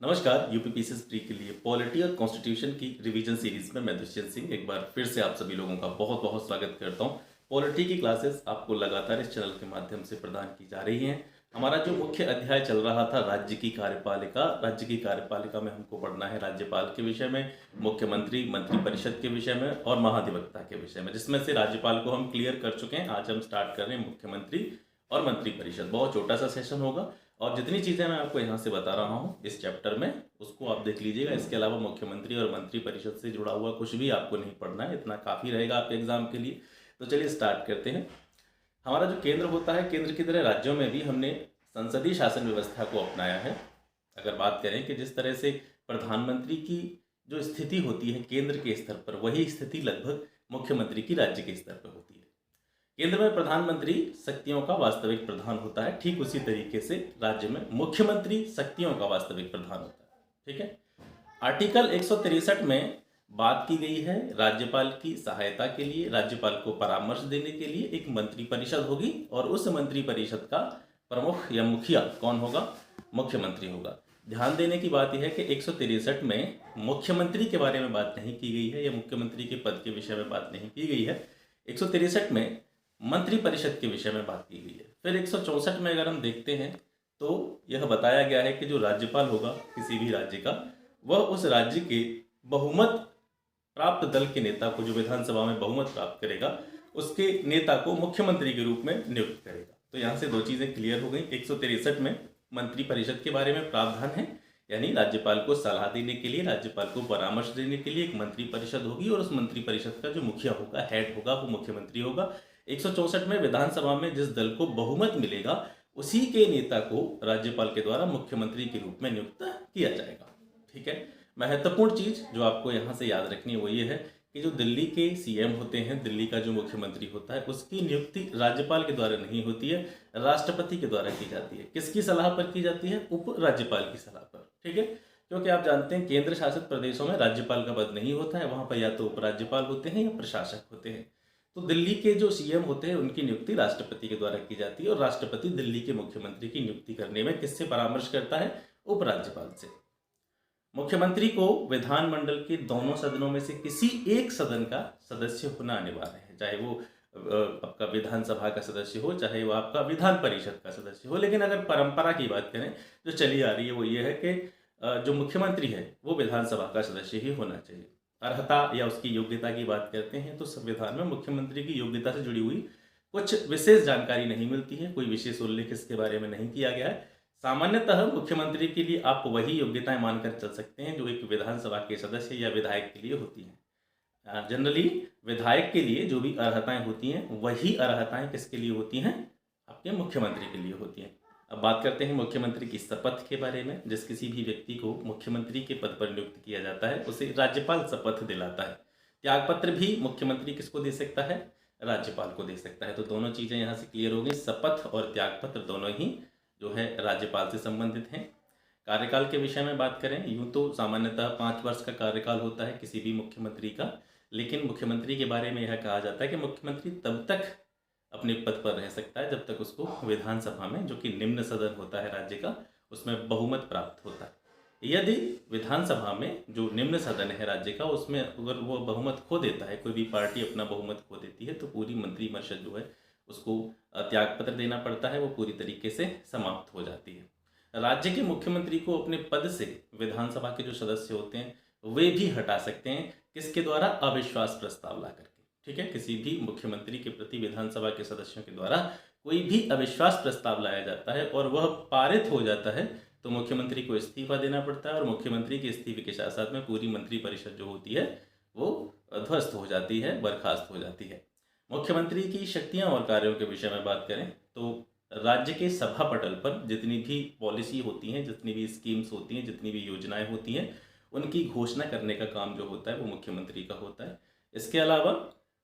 नमस्कार। UPPCS pre के लिए पॉलिटी और कॉन्स्टिट्यूशन की रिवीजन सीरीज में मैं दुष्यंत सिंह एक बार फिर से आप सभी लोगों का बहुत बहुत स्वागत करता हूं। पॉलिटी की क्लासेस आपको लगातार इस चैनल के माध्यम से प्रदान की जा रही हैं। हमारा जो मुख्य अध्याय चल रहा था राज्य की कार्यपालिका में हमको पढ़ना है राज्यपाल के विषय में, मुख्यमंत्री, मंत्रिपरिषद के विषय में और महाधिवक्ता के विषय में, जिसमें से राज्यपाल को हम क्लियर कर चुके हैं। आज हम स्टार्ट कर रहे हैं मुख्यमंत्री और मंत्रिपरिषद। बहुत छोटा सा सेशन होगा और जितनी चीज़ें मैं आपको यहाँ से बता रहा हूँ इस चैप्टर में उसको आप देख लीजिएगा। इसके अलावा मुख्यमंत्री और मंत्री परिषद से जुड़ा हुआ कुछ भी आपको नहीं पढ़ना है, इतना काफ़ी रहेगा आपके एग्जाम के लिए। तो चलिए स्टार्ट करते हैं। हमारा जो केंद्र होता है, केंद्र की तरह राज्यों में भी हमने संसदीय शासन व्यवस्था को अपनाया है। अगर बात करें कि जिस तरह से प्रधानमंत्री की जो स्थिति होती है केंद्र के स्तर पर, वही स्थिति लगभग मुख्यमंत्री की राज्य के स्तर पर होती है। केंद्र में प्रधानमंत्री शक्तियों का वास्तविक प्रधान होता है, ठीक उसी तरीके से राज्य में मुख्यमंत्री शक्तियों का वास्तविक प्रधान होता है। ठीक है। आर्टिकल 163 में बात की गई है राज्यपाल की सहायता के लिए, राज्यपाल को परामर्श देने के लिए एक मंत्रिपरिषद होगी और उस मंत्रिपरिषद का प्रमुख या मुखिया कौन होगा? मुख्यमंत्री होगा। ध्यान देने की बात यह है कि 163 में मुख्यमंत्री के बारे में बात नहीं की गई है या मुख्यमंत्री के पद के विषय में बात नहीं की गई है। 163 में मंत्रिपरिषद के विषय में बात की गई है। फिर 164 में अगर हम देखते हैं तो यह बताया गया है कि जो राज्यपाल होगा किसी भी राज्य का, वह उस राज्य के बहुमत प्राप्त दल के नेता को, जो विधानसभा में बहुमत प्राप्त करेगा, उसके नेता को मुख्यमंत्री के रूप में नियुक्त करेगा। तो यहाँ से दो चीज़ें क्लियर हो गई। 163 में मंत्रिपरिषद के बारे में प्रावधान है, यानी राज्यपाल को सलाह देने के लिए, राज्यपाल को परामर्श देने के लिए एक मंत्रिपरिषद होगी और उस मंत्रिपरिषद का जो मुखिया होगा, हेड होगा, वो मुख्यमंत्री होगा। 164 में विधानसभा में जिस दल को बहुमत मिलेगा उसी के नेता को राज्यपाल के द्वारा मुख्यमंत्री के रूप में नियुक्त किया जाएगा। ठीक है। महत्वपूर्ण चीज जो आपको यहाँ से याद रखनी है वो ये है कि जो दिल्ली के सीएम होते हैं, दिल्ली का जो मुख्यमंत्री होता है, उसकी नियुक्ति राज्यपाल के द्वारा नहीं होती है, राष्ट्रपति के द्वारा की जाती है। किसकी सलाह पर की जाती है? उप राज्यपाल की सलाह पर। ठीक है। क्योंकि आप जानते हैं केंद्र शासित प्रदेशों में राज्यपाल का पद नहीं होता है, वहां पर या तो उपराज्यपाल होते हैं या प्रशासक होते हैं। तो दिल्ली के जो सीएम होते हैं उनकी नियुक्ति राष्ट्रपति के द्वारा की जाती है और राष्ट्रपति दिल्ली के मुख्यमंत्री की नियुक्ति करने में किससे परामर्श करता है? उपराज्यपाल से। मुख्यमंत्री को विधानमंडल के दोनों सदनों में से किसी एक सदन का सदस्य होना अनिवार्य है, चाहे वो आपका विधानसभा का सदस्य हो, चाहे वो आपका विधान परिषद का सदस्य हो। लेकिन अगर परंपरा की बात करें जो चली आ रही है वो ये है कि जो मुख्यमंत्री है वो विधानसभा का सदस्य ही होना चाहिए। अर्हता या उसकी योग्यता की बात करते हैं तो संविधान में मुख्यमंत्री की योग्यता से जुड़ी हुई कुछ विशेष जानकारी नहीं मिलती है, कोई विशेष उल्लेख इसके बारे में नहीं किया गया है। सामान्यतः मुख्यमंत्री के लिए आप वही योग्यताएं मानकर चल सकते हैं जो एक विधानसभा के सदस्य या विधायक के लिए होती हैं। जनरली विधायक के लिए जो भी अर्हताएं होती हैं वही अर्हताएं किसके लिए होती हैं? आपके मुख्यमंत्री के लिए होती हैं। अब बात करते हैं मुख्यमंत्री की शपथ के बारे में। जिस किसी भी व्यक्ति को मुख्यमंत्री के पद पर नियुक्त किया जाता है उसे राज्यपाल शपथ दिलाता है। त्यागपत्र भी मुख्यमंत्री किसको दे सकता है? राज्यपाल को दे सकता है। तो दोनों चीज़ें यहाँ से क्लियर हो गई। शपथ और त्यागपत्र दोनों ही जो है राज्यपाल से संबंधित हैं। कार्यकाल के विषय में बात करें, यूँ तो सामान्यतः 5 वर्ष का कार्यकाल होता है किसी भी मुख्यमंत्री का, लेकिन मुख्यमंत्री के बारे में यह कहा जाता है कि मुख्यमंत्री तब तक अपने पद पर रह सकता है जब तक उसको विधानसभा में, जो कि निम्न सदन होता है राज्य का, उसमें बहुमत प्राप्त होता है। यदि विधानसभा में जो निम्न सदन है राज्य का, उसमें अगर वो बहुमत खो देता है, कोई भी पार्टी अपना बहुमत खो देती है, तो पूरी मंत्रिपरिषद जो है उसको त्यागपत्र देना पड़ता है, वो पूरी तरीके से समाप्त हो जाती है। राज्य के मुख्यमंत्री को अपने पद से विधानसभा के जो सदस्य होते हैं वे भी हटा सकते हैं। किसके द्वारा? अविश्वास प्रस्ताव ला करके। ठीक है। किसी भी मुख्यमंत्री के प्रति विधानसभा के सदस्यों के द्वारा कोई भी अविश्वास प्रस्ताव लाया जाता है और वह पारित हो जाता है तो मुख्यमंत्री को इस्तीफा देना पड़ता है और मुख्यमंत्री के इस्तीफे के साथ साथ में पूरी मंत्रिपरिषद जो होती है वो ध्वस्त हो जाती है, बर्खास्त हो जाती है। मुख्यमंत्री की शक्तियां और कार्यों के विषय में बात करें तो राज्य के सभा पटल पर जितनी भी पॉलिसी होती हैं, जितनी भी स्कीम्स होती हैं, जितनी भी योजनाएं होती हैं, उनकी घोषणा करने का काम जो होता है वो मुख्यमंत्री का होता है। इसके अलावा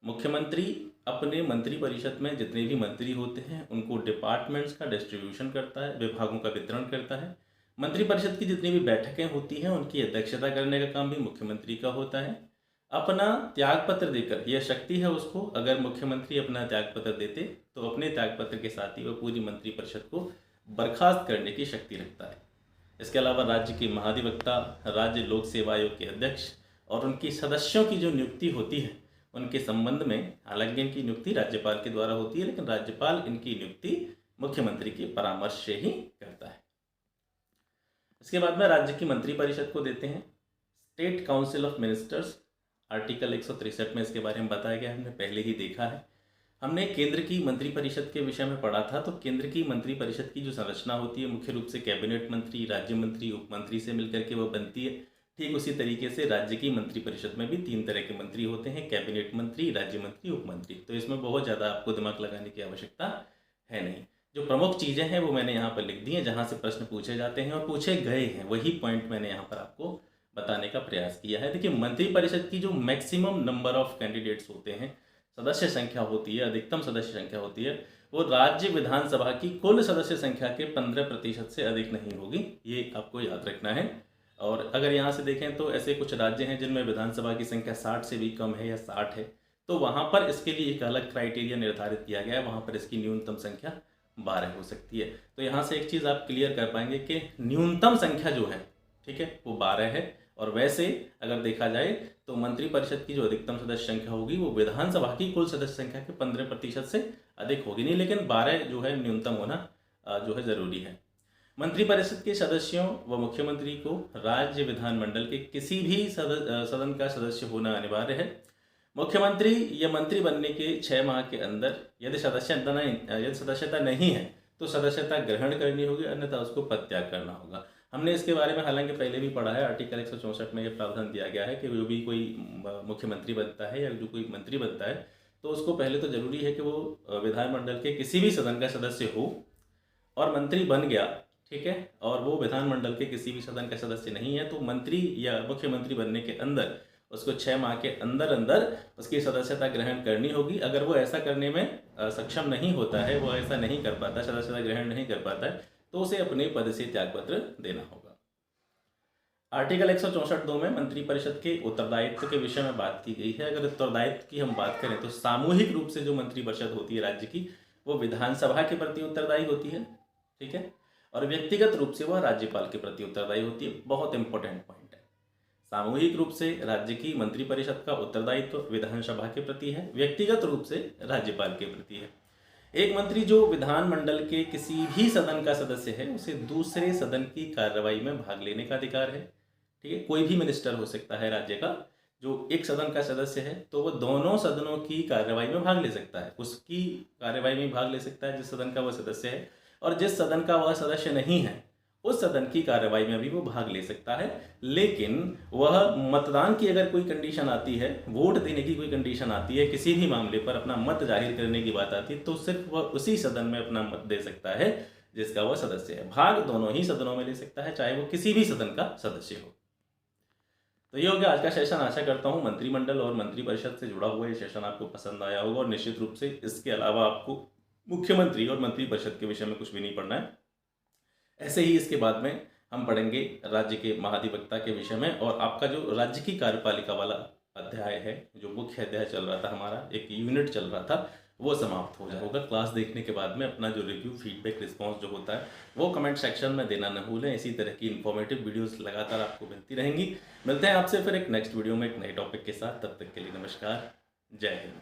मुख्यमंत्री अपने मंत्रिपरिषद में जितने भी मंत्री होते हैं उनको डिपार्टमेंट्स का डिस्ट्रीब्यूशन करता है, विभागों का वितरण करता है। मंत्रिपरिषद की जितनी भी बैठकें होती हैं उनकी अध्यक्षता करने का काम भी मुख्यमंत्री का होता है। अपना त्यागपत्र देकर, यह शक्ति है उसको, अगर मुख्यमंत्री अपना त्यागपत्र देते तो अपने त्यागपत्र के साथ ही वह पूरी मंत्रिपरिषद को बर्खास्त करने की शक्ति रखता है। इसके अलावा राज्य के महाधिवक्ता, राज्य लोक सेवा आयोग के अध्यक्ष और उनकी सदस्यों की जो नियुक्ति होती है उनके संबंध में, हालांकि इनकी नियुक्ति राज्यपाल के द्वारा होती है, लेकिन राज्यपाल इनकी नियुक्ति मुख्यमंत्री के परामर्श से ही करता है। इसके बाद में राज्य की मंत्रिपरिषद को देते हैं state council of ministers. Article 163 में इसके बारे में बताया गया, हमने पहले ही देखा है। हमने केंद्र की मंत्रिपरिषद के विषय में पढ़ा था। तो केंद्र की मंत्रिपरिषद की जो संरचना होती है मुख्य रूप से कैबिनेट मंत्री, राज्य मंत्री, उप मंत्री से मिलकर के वो बनती है। ठीक उसी तरीके से राज्य की मंत्रिपरिषद में भी 3 तरह के मंत्री होते हैं, कैबिनेट मंत्री, राज्य मंत्री, उप मंत्री। तो इसमें बहुत ज़्यादा आपको दिमाग लगाने की आवश्यकता है नहीं। जो प्रमुख चीज़ें हैं वो मैंने यहाँ पर लिख दी हैं, जहाँ से प्रश्न पूछे जाते हैं और पूछे गए हैं वही पॉइंट मैंने यहाँ पर आपको बताने का प्रयास किया है। देखिए, मंत्रिपरिषद की जो मैक्सिमम नंबर ऑफ कैंडिडेट्स होते हैं, सदस्य संख्या होती है, अधिकतम सदस्य संख्या होती है, वो राज्य विधानसभा की कुल सदस्य संख्या के 15% से अधिक नहीं होगी। ये आपको याद रखना है। और अगर यहाँ से देखें तो ऐसे कुछ राज्य हैं जिनमें विधानसभा की संख्या 60 से भी कम है या 60 है, तो वहाँ पर इसके लिए एक अलग क्राइटेरिया निर्धारित किया गया है। वहाँ पर इसकी न्यूनतम संख्या 12 हो सकती है। तो यहाँ से एक चीज़ आप क्लियर कर पाएंगे कि न्यूनतम संख्या जो है, ठीक है, वो 12 है। और वैसे अगर देखा जाए तो मंत्रिपरिषद की जो अधिकतम सदस्य संख्या होगी वो विधानसभा की कुल सदस्य संख्या के 15% से अधिक होगी नहीं, लेकिन 12 जो है न्यूनतम होना जो है ज़रूरी है। मंत्रिपरिषद के सदस्यों व मुख्यमंत्री को राज्य विधानमंडल के किसी भी सदन का सदस्य होना अनिवार्य है। मुख्यमंत्री या मंत्री बनने के 6 माह के अंदर यदि सदस्यता नहीं है तो सदस्यता ग्रहण करनी होगी, अन्यथा उसको पदत्याग करना होगा। हमने इसके बारे में हालांकि पहले भी पढ़ा है। आर्टिकल 164 में ये प्रावधान दिया गया है कि जो भी कोई मुख्यमंत्री बनता है या जो कोई मंत्री बनता है तो उसको पहले तो जरूरी है कि वो विधानमंडल के किसी भी सदन का सदस्य हो, और मंत्री बन गया, ठीक है, और वो विधानमंडल के किसी भी सदन का सदस्य नहीं है तो मंत्री या मुख्यमंत्री बनने के अंदर उसको 6 माह के अंदर अंदर उसकी सदस्यता ग्रहण करनी होगी। अगर वो ऐसा करने में सक्षम नहीं होता है, वो ऐसा नहीं कर पाता, सदस्यता ग्रहण नहीं कर पाता है, तो उसे अपने पद से त्यागपत्र देना होगा। आर्टिकल 164(2) में मंत्रिपरिषद के उत्तरदायित्व के विषय में बात की गई है। अगर उत्तरदायित्व की हम बात करें तो सामूहिक रूप से जो मंत्रिपरिषद होती है राज्य की, वो विधानसभा के प्रति उत्तरदायी होती है, ठीक है, और व्यक्तिगत रूप से वह राज्यपाल के प्रति उत्तरदायी होती है। बहुत इंपॉर्टेंट पॉइंट है। सामूहिक रूप से राज्य की मंत्रिपरिषद का उत्तरदायित्व विधानसभा के प्रति है, व्यक्तिगत रूप से राज्यपाल के प्रति है। एक मंत्री जो विधानमंडल के किसी भी सदन का सदस्य है उसे दूसरे सदन की कार्रवाई में भाग लेने का अधिकार है, ठीक है। कोई भी मिनिस्टर हो सकता है राज्य का जो एक सदन का सदस्य है, तो वो दोनों सदनों की कार्रवाई में भाग ले सकता है। उसकी कार्रवाई में भाग ले सकता है जिस सदन का वह सदस्य है, और जिस सदन का वह सदस्य नहीं है उस सदन की कार्रवाई में भी वो भाग ले सकता है। लेकिन वह मतदान की अगर कोई कंडीशन आती है, वोट देने की कोई कंडीशन आती है, किसी भी मामले पर अपना मत जाहिर करने की बात आती है, तो सिर्फ वह उसी सदन में अपना मत दे सकता है जिसका वह सदस्य है। भाग दोनों ही सदनों में ले सकता है, चाहे वो किसी भी सदन का सदस्य हो। तो ये हो गया आज का सेशन। आशा करता हूँ मंत्रिमंडल और मंत्रिपरिषद से जुड़ा हुआ ये सेशन आपको पसंद आया होगा, और निश्चित रूप से इसके अलावा आपको मुख्यमंत्री और मंत्रिपरिषद के विषय में कुछ भी नहीं पढ़ना है। ऐसे ही इसके बाद में हम पढ़ेंगे राज्य के महाधिवक्ता के विषय में, और आपका जो राज्य की कार्यपालिका वाला अध्याय है, जो मुख्य अध्याय चल रहा था हमारा, एक यूनिट चल रहा था, वो समाप्त हो जाएगा। क्लास देखने के बाद में अपना जो रिव्यू, फीडबैक, रिस्पांस जो होता है वो कमेंट सेक्शन में देना न भूलें। इसी तरह की इन्फॉर्मेटिव वीडियोस लगातार आपको मिलती रहेंगी। मिलते हैं आपसे फिर एक नेक्स्ट वीडियो में एक नए टॉपिक के साथ। तब तक के लिए नमस्कार, जय हिंद।